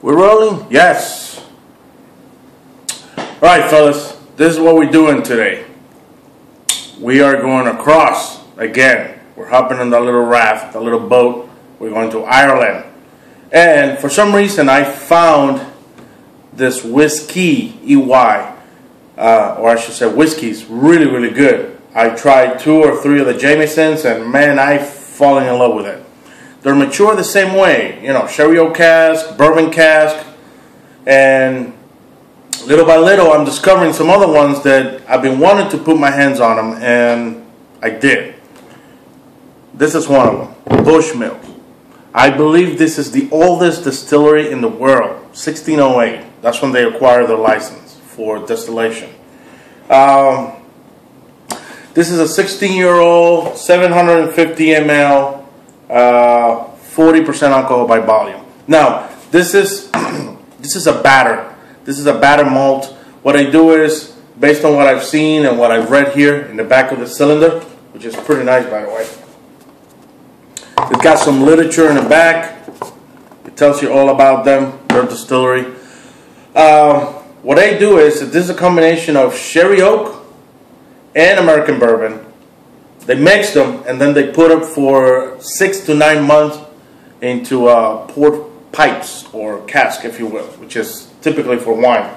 We're rolling? Yes. Alright, fellas, this is what we're doing today. We are going across again. We're hopping on that little raft, that little boat. We're going to Ireland. And for some reason, I found this whiskey, EY, or I should say whiskey's really, really good. I tried 2 or 3 of the Jamesons, and man, I've fallen in love with it. They're mature the same way, you know, sherry oak cask, bourbon cask, and little by little I'm discovering some other ones that I've been wanting to put my hands on them, and I did. This is one of them, Bushmills. I believe this is the oldest distillery in the world, 1608. That's when they acquired their license for distillation. This is a 16-year-old, 750 ml, 40% alcohol by volume. Now, this is a batter. This is a batter malt. What I do is, based on what I've seen and what I've read here in the back of the cylinder, which is pretty nice, by the way. It's got some literature in the back. It tells you all about them, their distillery. What I do is, this is a combination of sherry oak and American bourbon. They mix them, and then they put them for 6 to 9 months into port pipes, or cask, if you will, which is typically for wine.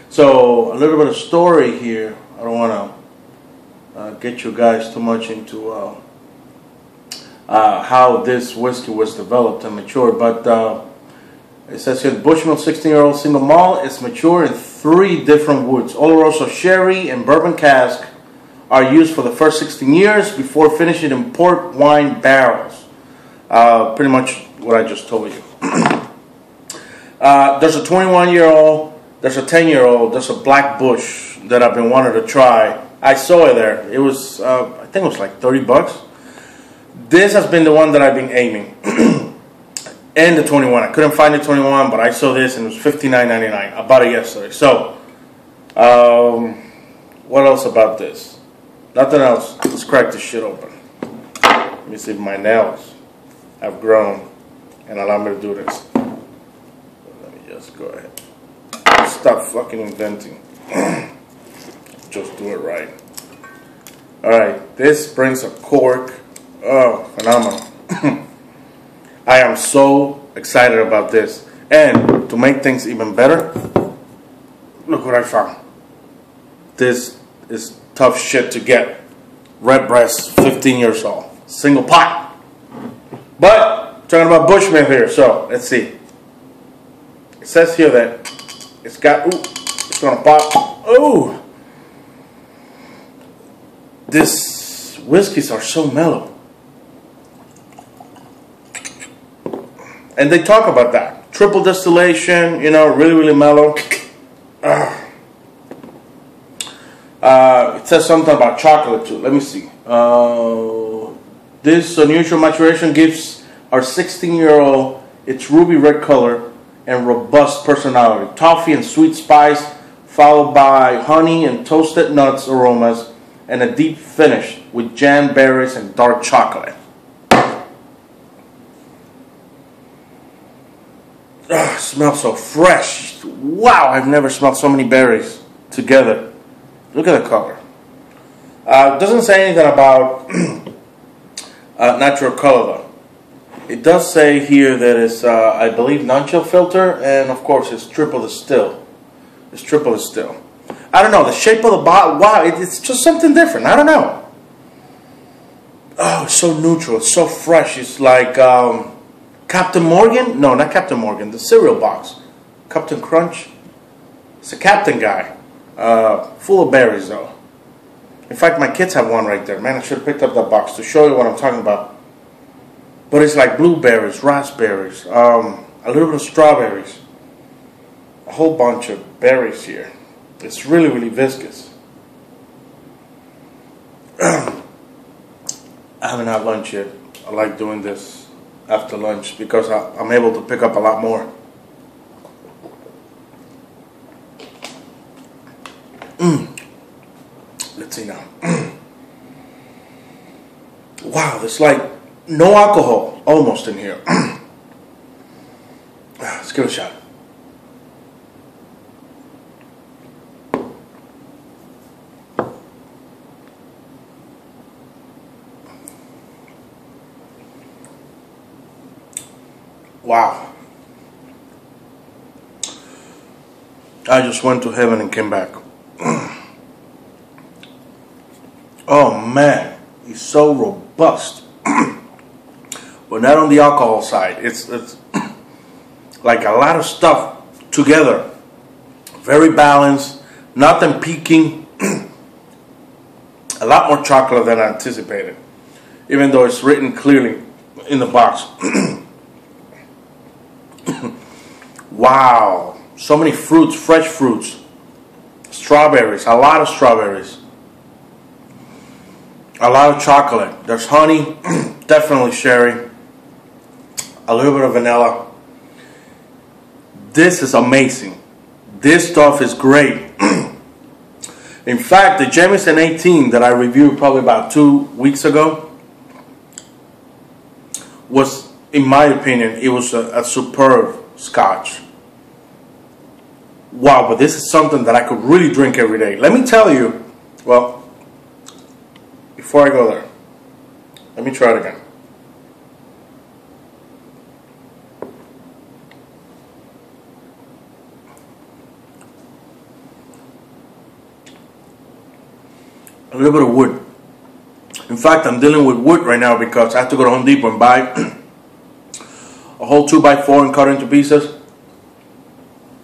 So a little bit of story here. I don't want to get you guys too much into how this whiskey was developed and matured, but it says here, Bushmills 16-year-old single malt is mature in 3 different woods. Oloroso sherry and bourbon cask are used for the first 16 years before finishing in port wine barrels. Pretty much what I just told you. There's a 21-year-old, there's a 10-year-old, there's a Black Bush that I've been wanting to try. I saw it there. It was, I think it was like 30 bucks. This has been the one that I've been aiming. And the 21. I couldn't find the 21, but I saw this and it was $59.99. I bought it yesterday. So, what else about this? Nothing else. Let's crack this shit open. Let me see if my nails have grown and allow me to do this. Let me just go ahead. Stop fucking inventing. Just do it right. Alright, this brings a cork. Oh, phenomenal. I am so excited about this. And to make things even better, look what I found. This is tough shit to get. Redbreast, 15 years old. Single pot. But, talking about Bushmills here, so let's see. It says here that it's got, ooh, it's gonna pop. Ooh! These whiskeys are so mellow. And they talk about that. Triple distillation, you know, really, really mellow. It says something about chocolate too. Let me see. This unusual maturation gives our 16-year-old its ruby red color and robust personality. Toffee and sweet spice, followed by honey and toasted nuts aromas, and a deep finish with jam berries and dark chocolate. Smells so fresh. Wow, I've never smelled so many berries together. Look at the color. It doesn't say anything about natural color though. It does say here that it's, I believe, non-chill filter, and of course it's triple distill. It's triple distill. I don't know, the shape of the bottle, wow, it's just something different. I don't know. Oh, it's so neutral, it's so fresh. It's like Captain Morgan? No, not Captain Morgan, the cereal box. Captain Crunch? It's a Captain guy. Full of berries though. In fact, my kids have one right there. Man, I should have picked up that box to show you what I'm talking about. But it's like blueberries, raspberries, a little bit of strawberries. A whole bunch of berries here. It's really, really viscous. I haven't had lunch yet. I like doing this after lunch because I'm able to pick up a lot more. Let's see now. Wow, there's like no alcohol almost in here. Let's give it a shot. Wow. I just went to heaven and came back. Oh man, it's so robust. But not on the alcohol side. It's like a lot of stuff together. Very balanced, nothing peaking. A lot more chocolate than I anticipated, even though it's written clearly in the box. Wow, so many fruits, fresh fruits, strawberries, a lot of strawberries, a lot of chocolate. There's honey, definitely sherry, a little bit of vanilla. This is amazing. This stuff is great. In fact, the Jameson 18 that I reviewed probably about 2 weeks ago was, in my opinion, it was a superb scotch. Wow, but this is something that I could really drink every day. Let me tell you, well, before I go there, let me try it again. A little bit of wood. In fact, I'm dealing with wood right now because I have to go to Home Depot and buy a whole 2x4 and cut it into pieces.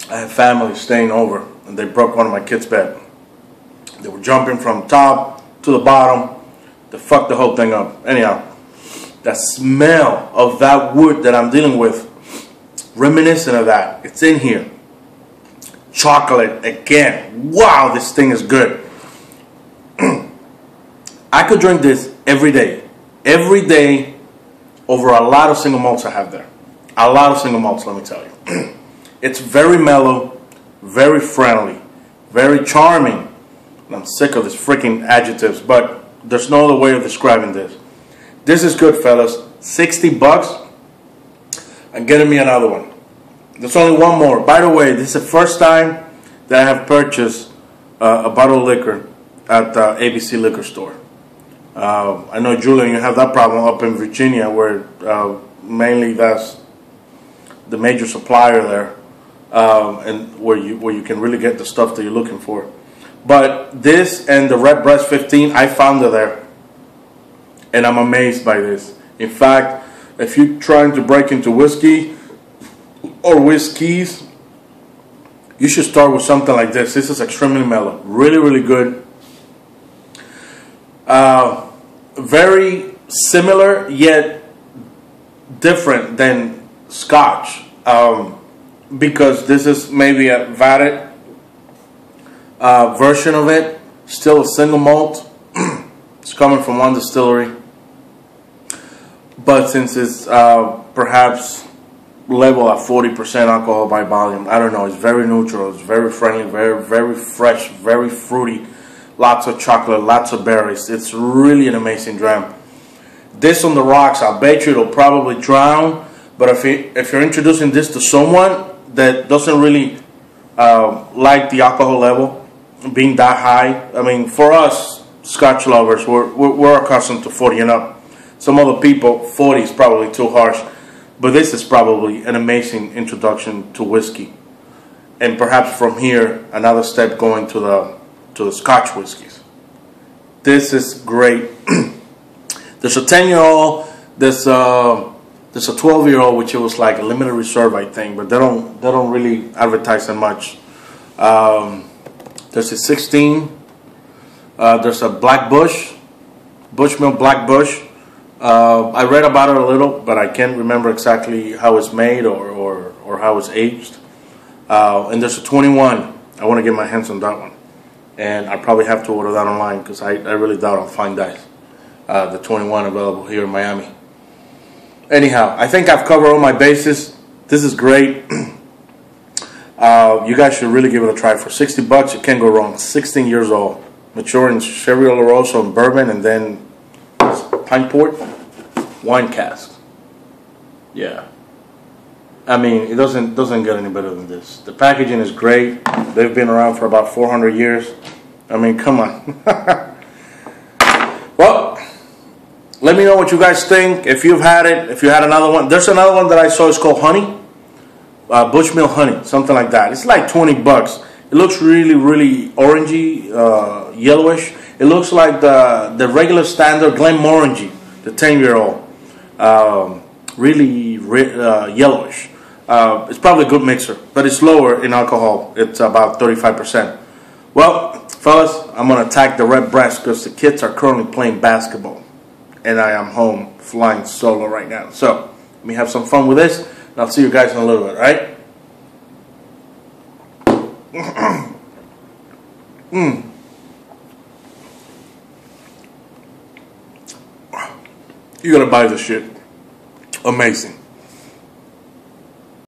I have family staying over and they broke one of my kids' bed. They were jumping from top to the bottom. They fucked the whole thing up. Anyhow, that smell of that wood that I'm dealing with, reminiscent of that, it's in here. Chocolate again. Wow, this thing is good. I could drink this every day over a lot of single malts I have there. A lot of single malts, let me tell you. It's very mellow, very friendly, very charming. And I'm sick of these freaking adjectives, but there's no other way of describing this. This is good, fellas. 60 bucks and getting me another one. There's only one more. By the way, this is the first time that I have purchased a bottle of liquor at the ABC liquor store. I know, Julian, you have that problem up in Virginia where mainly that's the major supplier there, and where you can really get the stuff that you're looking for. But this and the Redbreast 15, I found it there, and I'm amazed by this. In fact, if you're trying to break into whiskey or whiskeys, you should start with something like this. This is extremely mellow, really, really good. Very similar yet different than Scotch, because this is maybe a vatted version of it. Still a single malt. It's coming from one distillery, but since it's perhaps level at 40% alcohol by volume, I don't know. It's very neutral. It's very friendly, very fresh, very fruity. Lots of chocolate, lots of berries. It's really an amazing dram. This on the rocks, I'll bet you it'll probably drown. But if you're introducing this to someone that doesn't really like the alcohol level being that high, I mean, for us Scotch lovers, we're accustomed to 40 and up. Some other people, 40 is probably too harsh. But this is probably an amazing introduction to whiskey. And perhaps from here, another step going to the Scotch whiskeys. This is great. There's a 10-year-old, there's a 12-year-old, which it was like a limited reserve, I think, but they don't really advertise that much. There's a 16. There's a Black Bush, Bushmill Black Bush. I read about it a little, but I can't remember exactly how it's made or how it's aged. And there's a 21. I want to get my hands on that one. And I probably have to order that online because I really doubt I'll find that. The 21 available here in Miami. Anyhow, I think I've covered all my bases. This is great. You guys should really give it a try. For 60 bucks, you can't go wrong. 16 years old. Mature in Sherry Oloroso and bourbon, and then pint port, wine cask. Yeah. I mean, it doesn't get any better than this. The packaging is great. They've been around for about 400 years. I mean, come on. Well, Let me know what you guys think. If you've had it, if you had another one. There's another one that I saw. It's called honey. Bushmill honey, something like that. It's like 20 bucks. It looks really, really orangey, yellowish. It looks like the regular standard Glenmorangie, the 10-year-old. Really yellowish. It's probably a good mixer, but it's lower in alcohol. It's about 35%. Well, fellas, I'm going to attack the red breast because the kids are currently playing basketball. And I am home flying solo right now. So, let me have some fun with this. And I'll see you guys in a little bit, alright? You gotta buy this shit. Amazing.